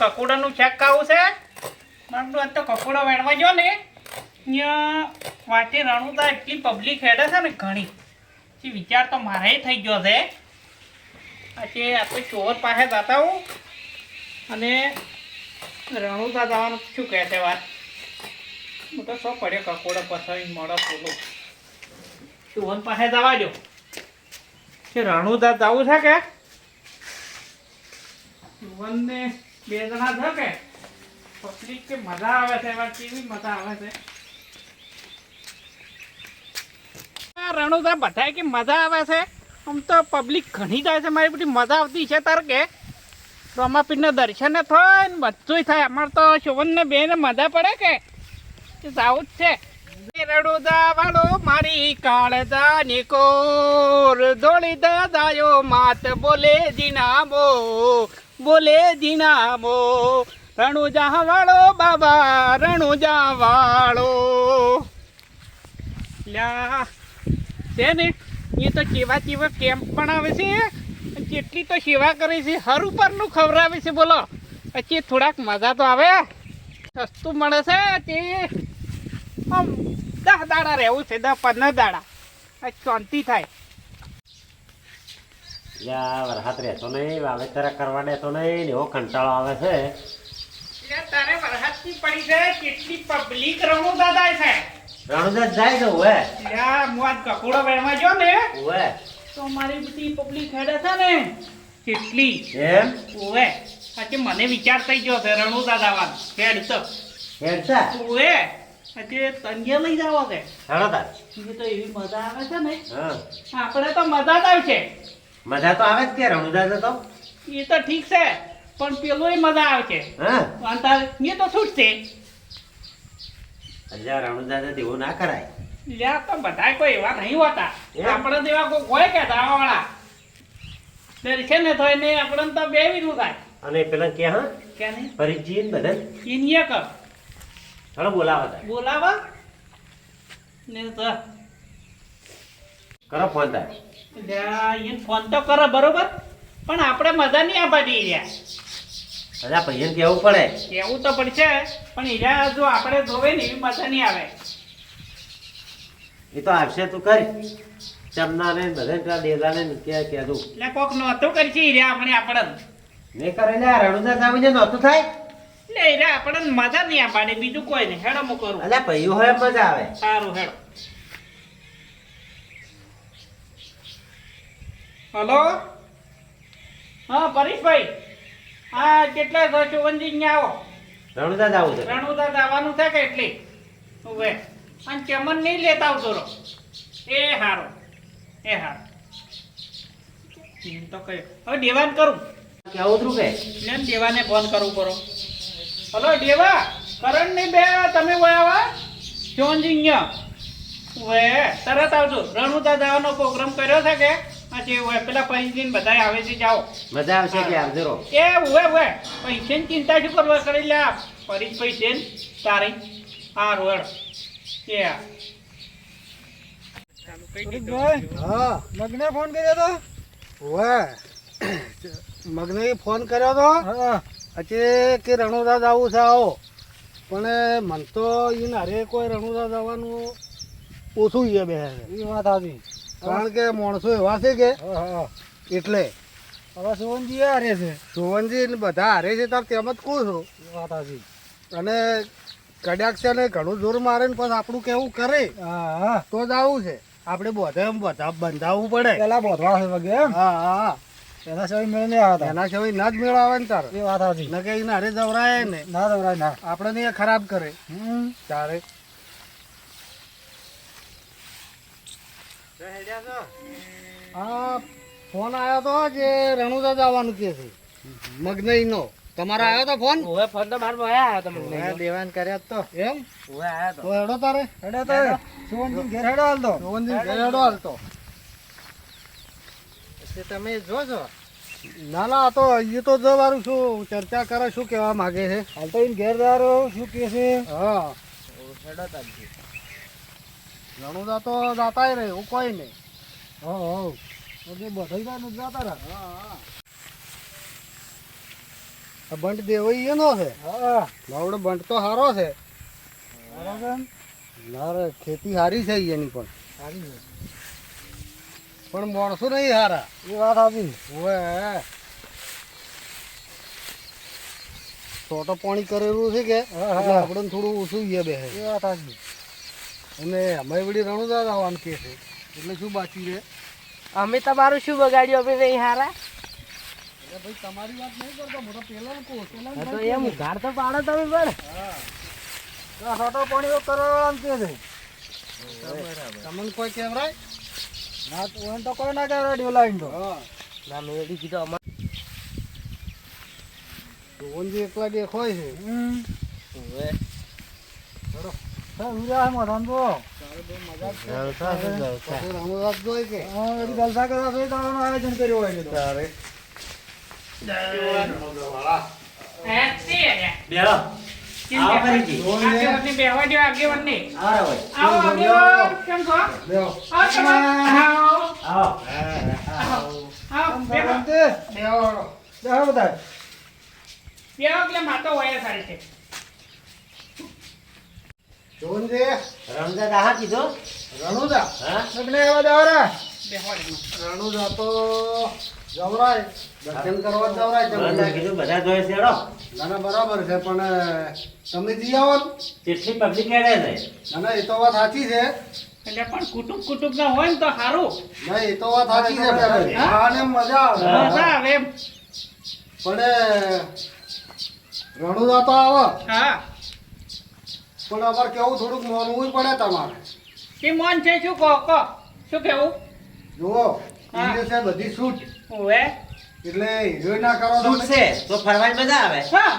કકોડાનું શાક ખાવું છે. મારું તો કકોડા વેણવા જો ને અહીંયા વાંચે રણુતા એટલી પબ્લિક હેડે છે ને ઘણી પછી વિચાર તો મારે થઈ ગયો છે. આજે આપણે ચોર પાસે જતા હું અને રણુતા જવાનું શું કહે છે વાત. હું તો શું પડ્યો કકોડા પસાવી મળો બોલું ચોર પાસે જવા દો કે રણુતા જવું છે કે ને બે જણા છે કે પબ્લિક કે મજા આવે છે એવા કેવી મજા આવે છે. રણુદા બધા કે મજા આવે છે આમ તો પબ્લિક ઘણી જાય છે મારી બધી મજા આવતી છે તાર કે રમાપીરના દર્શન થાય ને બધું થાય. અમારે તો શોભનને બેને મજા પડે કે જવું જ છે. રણુદા વાળો મારી કાળજા નિકોર દોડી દાદાયો માત બોલે જીનામો બોલે જીનામો રણુજા વાળો બાબા રણુજા વાળો લ્યા છે ને એ તો કેવા કેવા કેમ્પ પણ આવે છે કેટલી તો સેવા કરે છે હર ઉપરનું ખવડાવે છે બોલો. પછી થોડાક મજા તો આવે સસ્તું મળે છે તે આમ 10 દાડા રહેવું છે 10-15 દાડા શાંતિ થાય. વરસાદ રહેતો નહીં વાવેતર કરવા દેતો નહીં એવો કંટાળો આવે છે. તારે વરસાદની પડી છે કેટલી પબ્લિક રણુદા જાય છે. રણુદા જાય છે ઓએ હું આજ કકોડો વેણવા જો ને ઓએ તો મારી બધી પબ્લિક હેડે છે ને કેટલી એમ ઓએ આજે મને વિચાર થઈ ગયો છે રણુદા જવાનો હેડ તો હેડતા ઓએ આજે તંગે લઈ જાવ છે રણુદા એ તો એવી મજા આવે છે ને હા આપણે તો મજા જ આવશે. મજા તો આવે જ કે રણુદા તો એ તો ઠીક છે પણ પેલું મજા આવશે. હા અંતર એ તો છૂટશે. અલ્યા રણુદા તો એવું ના કરાય. લ્યા તો બધા કોઈ એવા નહીં હોતા આપણે જેવા કોઈ હોય કે દાવા વાળા દર્શન ને થાય ને આપણે તો બે વિરું થાય. અને પેલા કે હા કે નહીં પરિચય બધા ઇન્યા કર હળો બોલાવા બોલાવા ને તો કરો ફોન તાર લ્યા એ ફોન તો કરે બરોબર પણ આપણે મજા નહીં આપવાની રહ્યા. અલ્યા પૈયન કેવું પડે કેવું તો પડશે પણ હીરા જો આપણે જોવે ને એવી મજા નહીં આવે. એ તો આવશે તું કરી ચમના ને બધા દેલા ને કે દઉં એટલે કોક નહોતું કરશે હીરા આપણે મેં કરે રણુદા જામીને નહોતું થાય. એટલે હીરા આપણે મજા નહીં આપવાની બીજું કોઈ નહીં. હેડો હું કરું. અલ્યા પૈયું હોય એમ મજા આવે. સારું હેડો. હલો હા પરેશભાઈ હા કેટલા છો ચોવનજી અહીંયા આવો. રણુદા જાવું છે રણુદા જવાનું છે કે એટલી હવે અને ચમન નહીં લેતા આવતો રહો. એ હારો એ હારો તો કઈ હવે દેવાન કરું કેવું હતું કે ને દેવાને ફોન કરવું કરો. હલો દેવા કરણ ની બે તમે આવા ચોવનજી અહીંયા વે તરત આવજો. રણુદા જવાનો પ્રોગ્રામ કર્યો છે કે પેલા પૈસા બધા આવે છે જાઓ મજા આવશે કે આવજો રો એ ઉવે પૈસાની ચિંતા શું કરવા કરી લે ફરી પૈસે તારી હા રોડ હા મગને ફોન કર્યો તો ઓવે મગને ફોન કર્યો તો હજી કે રણુદા જવું છે આવો પણ મન તો એને હરે કોઈ રણુદા જવાનું ઓછું છે બે એ વાત હતી કારણ કે માણસો એવા છે કે એટલે હવે સોવનજી હારે છે સોવનજી બધા હારે છે તાર તેમ જ કહું છું વાત હતી અને કડાક છે ને ઘણું જોર મારે ને પછી આપણું કેવું કરે તો જ આવું છે આપણે બધા બંધાવવું પડે પેલા બોધવા છે વગે હા હા એના સિવાય મેળ નહીં આવતા એના સિવાય ના જ મેળ આવે ને તારે એ વાત હતી ન કે એને હારે જવરાય ને ના જવરાય ના આપણે ને ખરાબ કરે તારે હા ફોન આવ્યો તો જે રણુદા જવાનું કે છે મગનઈ નો તમારા આવ્યો તો ફોન ઓએ ફોન તો માર ભાઈ આવ્યો તો મગનઈ દેવાન કર્યા તો એમ ઓએ આવ્યો તો હેડો તારે હેડો તો સોવનજી ઘેર હેડો હાલતો સોવનજી ઘેર હેડો હાલતો એટલે તમે જો છો ના ના તો એ તો જવાનું શું ચર્ચા કરે શું કહેવા માંગે છે હાલ તો એને ઘેરદારો શું કહે છે હા હેડો તારી રણુદા તો જાતા રહે એવું કોઈ નહીં બધા જતા રહે હા આ બંટ દેવઈ એનો છે બાવડો બંટ તો સારો છે ના રે ખેતી સારી છે એની પણ પણ માણસો નહીં સારા એ વાત આવી ઓએ છોટો પાણી કરેલું છે કે એટલે આપણે થોડું ઓછું એ બે એ વાત આવી અને અમે વળી રણુદા આવવાનું કે છે એટલે શું બાકી રહે અમે તમારું શું બગાડ્યું અમે નહીં હારા ભાઈ તમારી વાત નહીં કરતો હું તો પેલા કહું હા તો એમ ઉઘાડ તો પાડો તમે પણ છોટો પાણી કરવાનું કે છે તમને કોઈ કહેવરાય ના તો કોઈ ના કહેવાય ડેલાઈન તો ના મેં એડી કીધું અમારે જે એકલા દેખાય છે હવે આયોજન કર્યું હોય તારે બેહો. આવો ફરીથી. આગેવાનને બેહવા દ્યો, આગેવાનને. આવો ભાઈ. આવો, આગેવાન. કેમ છો? આવો તમે. આવો. આવો. આવો, બેહો. બેહો એટલે માતો વયા સારી છે. રમજાન આહા કીધો? રણુદા હા? બેહવા દે. રણુદા તો જવરાય દર્શન કરવા જવરાય રમજાન કીધું બધા જોઈ છે હેડો. ના બરાબર છે પણ તમે જઈ આવો ને. કેટલી પબ્લિક હેડે છે? ના એ તો વાત સાચી છે એટલે પણ કુટુંબ ના હોય ને તો સારું. ના એ તો વાત સાચી છે હા ને મજા આવે મજા આવે એમ. પણ રણુદા તો આવે હા. પણ અમારે કેવું થોડુંક માનવું જ પડે તમારે કે મોન છે શું કહો શું કેવું? જુઓ હા. ઈ છે બધી છૂટ ઓવે. એટલે હીરો ના કરો છૂટ તમે. છે તો ફરવાની મજા આવે. હા.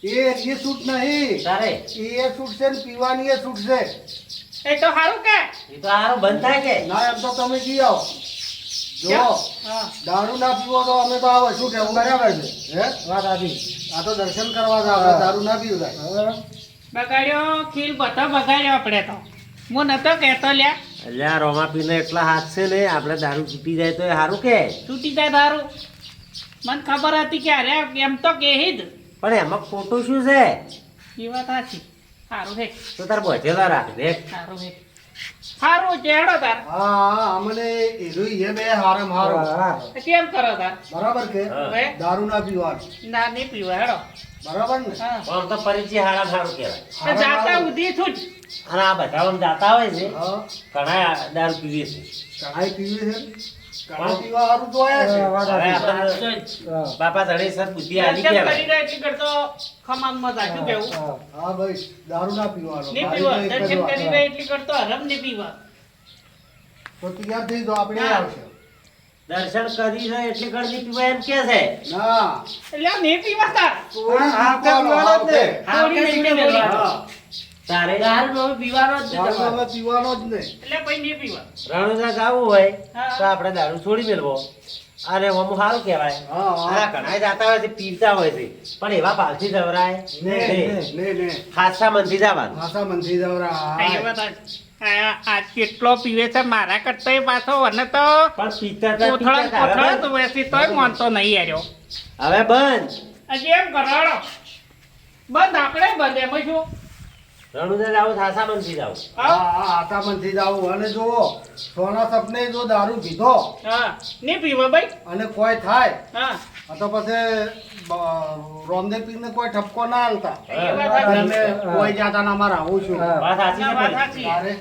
એ છૂટ નહીં તારે એ છૂટ છે ને પીવાની એ છૂટ છે એ તો સારું કે. એ તો હારું બંધ થાય કે? ના એમ તો તમે જી આવો જો હા. દારૂ ના પીવો તો અમે તો આવે શું કેવું બરાબર છે હે વાત સાચી આ તો દર્શન કરવા જ આવે દારૂ ના પીવું થાય બગાડ્યો ખીલ બધા બગાડ્યો આપણે તો. હું નતો કહેતો લ્યા. અલ્યા રોમાપીને એટલા હાથ છે ને આપણે દારૂ તૂટી જાય તો એ સારું કે? તૂટી જાય દારૂ. મને ખબર હતી કે અરે એમ તો કહી જ. પણ એમાં ખોટું શું છે? એ વાત સાચી. સારું છે. તો તાર બોધેલા રાખ દે. સારું છે. સારું છે હેડો તાર. હા અમને હીરો એ બે હારમ હારો કેમ કરો તાર? બરાબર કે હા. હવે દારૂ ના પીવાનું ના નહીં પીવા હેડો. બરાબર ને હા. આમ તો પરિચય હારા સારું કહેવાય. તો જાતા ઉધી છું જ. અને આ બધા આમ જાતા હોય છે હા ઘણા દારૂ પીવે છે. કઢાઈ પીવી છે કઢાઈ પીવા હારું તો આયા છે હવે આપણે બાપા ધણી સર બુદ્ધિ આલી દર્શન કહેવાય. કરી રહ્યા એટલી કરતો ખમાન મજા શું કેવું? હા ભાઈ દારૂ ના પીવાનો નહીં મારી પીવા. તો એક જ દર્શન વાત. કરી રહ્યા એટલી કરતો હરમ નહીં પીવા. તો તૈયાર થઈ જાઓ આપણે હા. આવશે દર્શન કરી છે એટલી ઘણી પીવાય એમ કે છે. ના એટલે આ નહીં પીવા તાર. થોડી હા, પીવાનો જ ને. થોડી નહીં પીવા. હા. તારે દારૂ અમે પીવાનો જ દારૂ નથી અમે પીવાનો જ ને એટલે પછી નહીં પીવા. રણુજા જાવું હોય હા. તો આપણે દારૂ છોડી મેળવો અને અમુક સારું કહેવાય. હા, હા. આ ઘણા જાતા હોય છે પીવતા હોય છે પણ એવા પાલથી જવરાય ને નહીં. ને ને ખાસા મનથી જવાનું. ભાષા મંત્રી દવરા આ એ વાત સાચી. આ કેટલો પીવે છે મારા કરતા પાછો અને તો પણ પીતા તા કોથળા પીતા તા. કોથળા હવે તો વેસી તોય માનતો નહીં આવ્યો. હવે બંધ. હજી એમ કરાડો. બંધ આપણે બંધ એમાં શું? રણુજા જાવું ખાસા મનથી જાવું. હા. આટા મંત્રી જાવું અને જો સોના સપને જો દારૂ પીધો હા. નહીં પીવા ભાઈ. અને કોઈ થાય હા. આ તો પછી રોમદેવ પીરને કોઈ ઠપકો ના હાલતા એ વાત સાચી. અમે કોઈ જાતા ના અમારે આવું છું વાત સાચી ના, છે વાત પણ. સાચી. તારે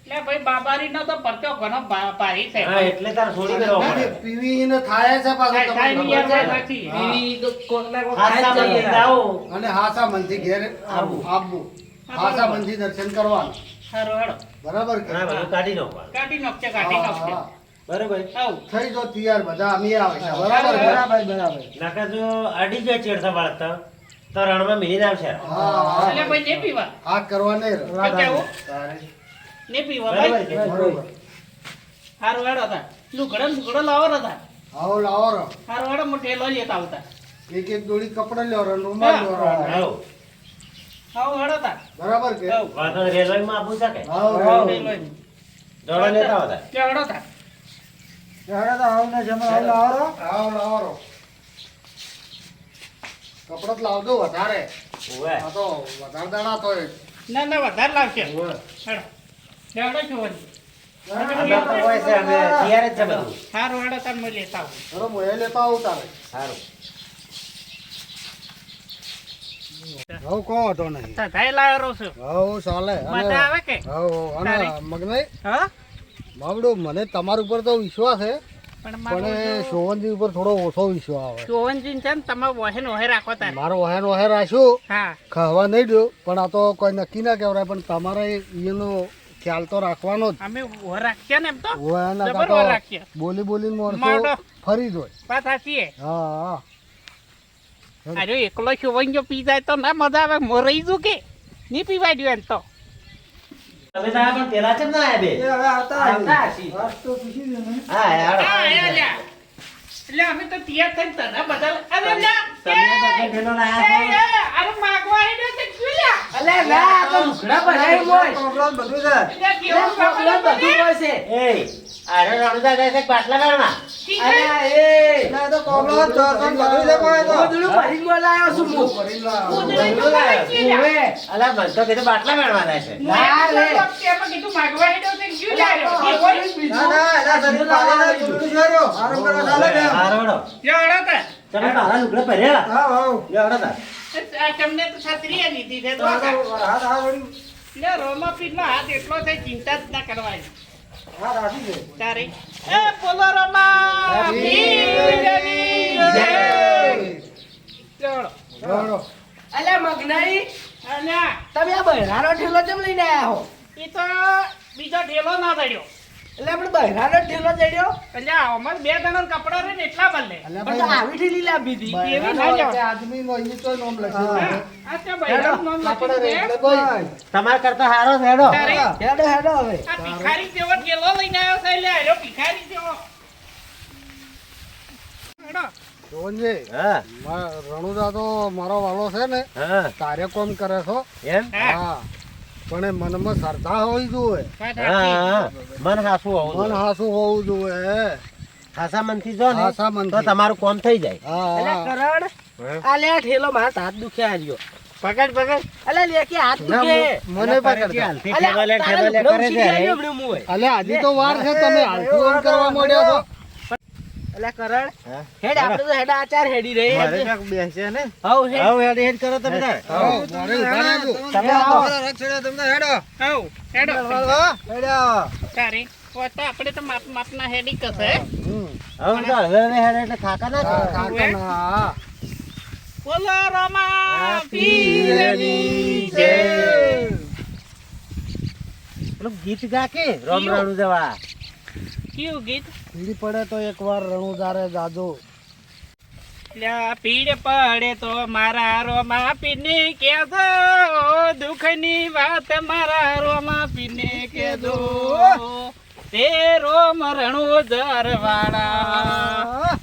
એટલે ભાઈ બાબારીનો તો પરચો ઘણો ભારી છે. હા એટલે તારે છોડી મેળવો પડે. પીવી ને થાય છે પાછું થાય તમને બી ખબર યાર છે? નથી. પીવી તો કોકના કોક ખાસા ખાઈ જ મનથી જઈએ. જાવું. અને હાસા મનથી ઘેર આવવું. આવવું હાસા મનથી દર્શન કરવાનું હારું હેડો. બરાબર કે હા, બધું કાઢી નાખવાનું. કાઢી નાખશે કાઢી હા, નાખશે. હા. બરાબર. આવું. થઈ જો તૈયાર બધા અમે આવે છે બરાબર કે? નકર જો અડી જાય ચેડતા બાળકતા તો રણમાં મિલીને આવશે. હા એટલે ભાઈ નહીં પીવા. આ કરવા નહીં રહે. તો કેવું? તારે નહીં પીવા બરાબર ભાઈ. કે? બરોબર હારું હેડો તાર. લુગડો લાવો ને તાર. આવો લાવો રો હારું હેડો હું ઠેલો લેતા આવતા. એક એક જોડી કપડા લ્યો રો રૂમાલ લ્યો રો આવો. આવું હેડો તાર. બરાબર કે આવું. વાતો રેલવેમાં આપવું છે કે? આવો ઠેલો રો ય. દોડો લેતા આવતા. લે હેડો તાર. આવો લાવો રો કપડો જ લાવજો વધારે ઓવે આ તો વધારે દાડા તો ના ના વધારે લાવશે હેડો લેવડો શોભનજી અમે તો હોય છે અમે તૈયાર જ છે બધું સારું હેડો તાર મેં લેતા આવું ચલો મોએ લેતા આવું તારે સારું હવ કહો તો નહીં સધાઈ લાવ્યો રહું છું હવ ચાલે મજા આવે કે હવ અને તારે? મગનાઈ હા બાબડો મને તમારા ઉપર તો વિશ્વાસ છે પણ પણ મારું એ શોભનજી ઉપર થોડો ઓછો વિશ્વાસ આવે શોભનજી છે ને તમે વહેન વહે રાખો તાર મારો વહેર વહેર રાખ્યું હા ખાવા નહીં દો પણ આ તો કોઈ નક્કી ના કહેવાય પણ તમારે એનો ખ્યાલ તો રાખવાનો જ અમે વહ રાખીએ ને એમ તો ઓયાના જબર કાં વહ તો રાખીએ બોલી બોલીને મારો. માણસો ફરી જ હોય વાત સાચી હા અરે એકલો શોભન જો પી જાય તો ના મજા આવે મરી જુ કે નહીં પીવાય દઉં એમ તો તમે તો આ પણ પેલા છે ને આયા બે આવતા હશી. હા યાર હા, એ લ્યા. એટલે અમે તો તૈયાર થઈને તને બધા અરે લ્યા, તમે બધે ભેલો લાયા છો. અરે માગવા આવીને તે શું લ્યા? અલે ના આ તો લુગડા ભરાય મોય. એટલે કેવું કોકલા ખબર બધું નથી? હોય છે. એ અરે રણુદા જાય છે બાટલા કાઢવા ઠીક અલે છે? એ ગોદડું ભરીને બોલાયો છું હું. કૂતરી તો ભરાઈ ગઈ લ્યા. ઓવે. અલા મને તો કીધું બાટલા કાઢવા જાય છે હું ના એટલું લે. વખતે એમાં કીધું માગવા આવીને તે શું લ્યા રહ્યો? એ હોય? હારો હેડો. લ્યો, હળો તાર. તમે તારા લુગડા પહેર્યા લ્યો હેડો તાર. આ તમને તો છત્રીએ લીધી છે તો આ. લ્યો, રોમા પીરનો હાથ એટલો છે ચિંતા જ ના કરવાની તારે એ બોલો રમા પીરની જય. ચલો અલે મગનાઈ અલ્યા તમે આ બહેરાનો ઠેલો કેમ લઈને આયા હો? ઈ તો બીજો ઠેલો ના દડ્યો એટલે આપણે બહેરાનો ઠેલો ચડ્યો એટલે અમારે બે જણા કપડા રે ને એટલા બદલે પણ તો આવી ઠેલી લાવી હતી. એવી ના જાવ. આદમી નો ઈ તો નામ લખ્યું આ તો બૈરાનું નામ લખ્યું છે. તમારા કરતા હારો છે હેડો તારે હેડો હેડો હવે. આ ભિખારી જેવો ઠેલો લઈને આવ્યો છે એટલે આર્યો ભિખારી જેવો હેડો. શોભનજી હા રણુદા તો મારો વાલો છે ને હા તારે કોમ કરે છો એમ હા હા પણ એ મનમાં શ્રદ્ધા હોવી જોઈએ વાત હા સાચી. હા મન હાસું મન હોવું હાસું હોવું જોઈએ હાસા મનથી જો ને હાસા મનથી. તો તમારું કામ થઈ જાય અલે હા કરણ આ લે આ ઠેલો મારા હાથ દુખે આર્યો. પકડ પકડ અલે લે કે હાથ દુખે. મને પકડતા અલે તારે લુગડો ઉછીની આર્યો હમણાં મું હોય. અલે હજી તો વાર છે તમે હાલતું એમ કરવા માંડ્યો છો અલે કરણ હા. હેડ આપણે તો હેડ આચાર હેડી રહી મારે ક્યાંક બેસે ને હવ હેડ. હવે હેડ હેડ કરો તમે તાર. મારે ઊભા રહેજો. તમે આવો. હઉ, હેડો. તારે પોતા આપણે તો માપ માપના હેડી કસે હવે તો હવે હેડ એટલે થાકા ના હા, કરો. કાકા ના. બોલો રમા પીરની જય. પેલું ગીત ગા કે રોમ રણુ જવા કયું ગીત? પીડી પડે તો એકવાર રણુદારે જાજો લ્યા પીડ પડે તો મારા રોમા પીને કેજો દુઃખની વાત મારા રોમા પીને કેજો તે રોમ રણુ વાળા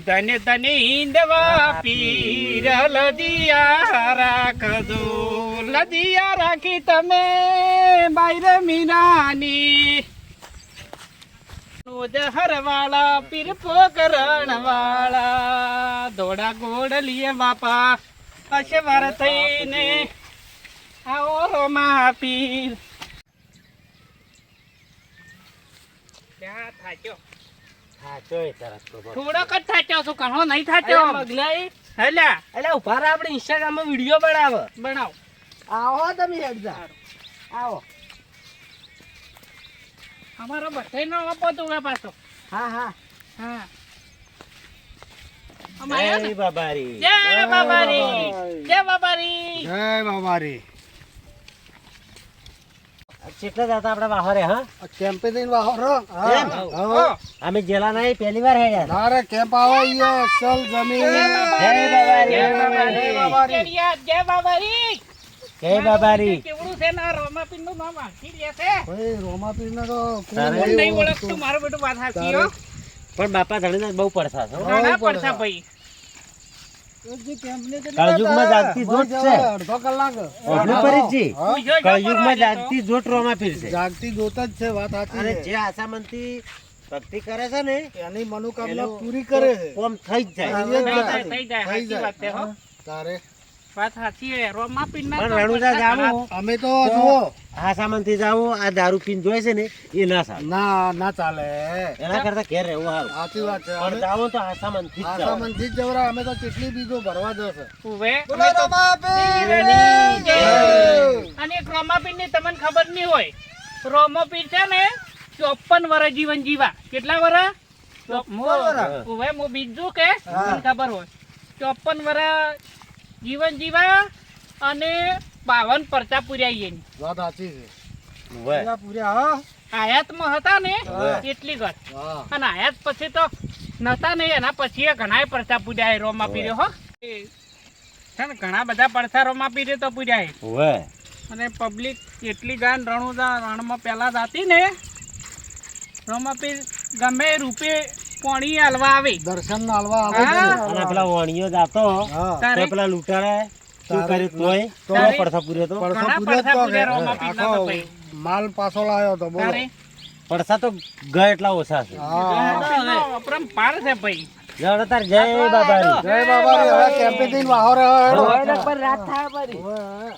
ધને ધને હિંદવા પીર લદિયા રાખજો લદિયા રાખી તમે બાઈર મીનાની હરવાળા પીર પોકરણ વાળા દોડા ગોડલીએ બાપા અશવાર થઈને આવો રોમા પીર થાચો હા ચોય તરત તો બોલ. થોડોક જ થાચ્યો છું ઘણો નહીં થાચ્યો અલે મગનાઈ હેલા અલે ઉભા રહો આપણે ઇન્સ્ટાગ્રામમાં વિડીયો બનાવ. બનાવ આવો તમે હેડ જા. આવો. અમારો બધાયનો આપો તું એ પાછો હા હા હા અમારે જય બાબારી જય બાબારી જય બાબારી જય બાબારી કેટલા દાતા આપડા વાહરે હા આ કેમ્પે જઈને વાહરો કેમ? ઓ, અમે જેલા નહીં પહેલી વાર હેડ્યા નારે કેમ્પ આવે ઈ અસલ જમીન જય જય બાબારી. જય બાબારી જય બાબારી જય બાબારી કેવડું છે ને આ રોમાપીરનું નામ આખી લે છે ઓય રોમાપીર ને તો તારે કોઈ નહીં નહીં ઓળખતું મારું બેટું વાત સાચી હો પણ બાપા ધણીને બહુ પડતા છો ઘણા પડતા ભાઈ કળયુગમાં જાગતી જોત છે અડધો કલાક ઓઢલું પરી જ જી. હા, પૂછ્યો જો કળયુગમાં પરવા જતો. જાગતી જોટ રોમા પીર છે જાગતી જોત જ છે વાત સાચી અને છે જે આસામનથી ભક્તિ કરે છે ને એની મનોકામના એનું પૂરી કરે છે કોમ થઈ જ જાય થઈ થઈ જાય. જાય થઈ જાય સાચી વાત છે હો તારે વાત સાચી છે રોમાપીરના પણ તો રણુજા બધા જાવું અમે તો જુઓ આ સામાનથી જાવું આ દારૂ પીને જોઈ છે ને એ ના સારું ના ના ચાલે એના કરતા ઘેર રહેવું સારું સાચી વાત છે પણ જાવું તો આ સામાનથી જ આ જવાનું. સામાન થી જ જવરા અમે તો કેટલી બીજો ભરવા જશે ઉવે બોલો રમાપીર અને એક રોમાપીરની તમને ખબર નહીં હોય રોમાપીર છે ને 54 વર્ષ જીવન જીવા કેટલા વર્ષ ઉવે હું બીજું કે તમને ખબર હોય 54 વર્ષ જીવન જીવા અને 52 પરચા પૂર્યા એની વાત સાચી છે ઉવે. પૂરા પૂરા હા આયાતમાં હતા ને હા. એટલી ઘર હા અને આયાત પછી તો નતા ને એના પછી એ ઘણાય પરચા પૂર્યા રોમાપીરે હો એ છે ને ઘણા બધા પરચા રોમાપીરે તો પૂર્યા ઉવે. અને પબ્લિક એટલી ગાન રણુજા રણમાં પહેલા જાતી ને રોમાપીર ગમે એ રૂપે પોણી હાલવા આવે દર્શન ના હાલવા આવે છે હા. ને. અને પેલા વાણીઓ જાતો હા તારે તો પેલા લૂંટારે શું તારે કર્યું તોય તો તારે- પડથા પૂર્યો તો પડસા ઘણા પૂર્યા જ પડસા તો પૂર્યા કે. રોમાપીરના તો આખો ભાઈ. માલ પાછો લાવ્યો તો બોલો તારે પડસા તો ગયા એટલા ઓછા છે હા રોમાપીરનો અપરંપાર છે ભાઈ જય તાર જય બાબા જય બાબા રે હવે કેમ્પે જઈને વાહો રહ્યો હવે હેડો. હવે.